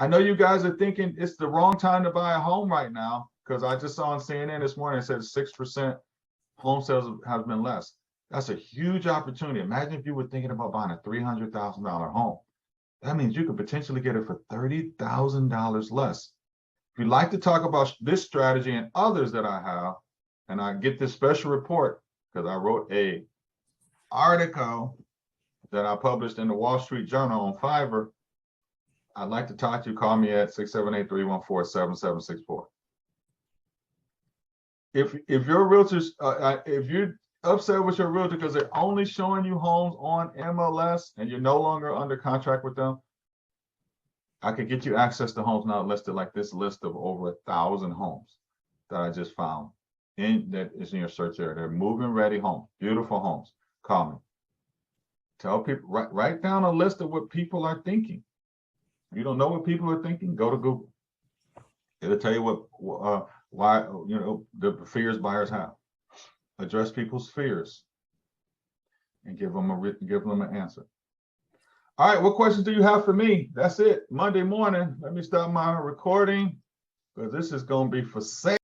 I know you guys are thinking it's the wrong time to buy a home right now, because I just saw on CNN this morning, it said 6% home sales have been less. That's a huge opportunity. Imagine if you were thinking about buying a $300,000 home. That means you could potentially get it for $30,000 less. If you'd like to talk about this strategy and others that I have, and I get this special report because I wrote a article that I published in the Wall Street Journal on Fiverr, I'd like to talk to you. Call me at 678-314-7764. If your realtors, if you're upset with your realtor because they're only showing you homes on MLS and you're no longer under contract with them, I could get you access to homes now listed like this list of over 1,000 homes that I just found that is in your search area. They're move-in ready homes, beautiful homes. Call me. Tell people, write down a list of what people are thinking. If you don't know what people are thinking, go to Google. It'll tell you why the fears buyers have. Address people's fears and give them an answer. All right, what questions do you have for me? That's it. Monday morning. Let me start my recording because this is going to be for sale.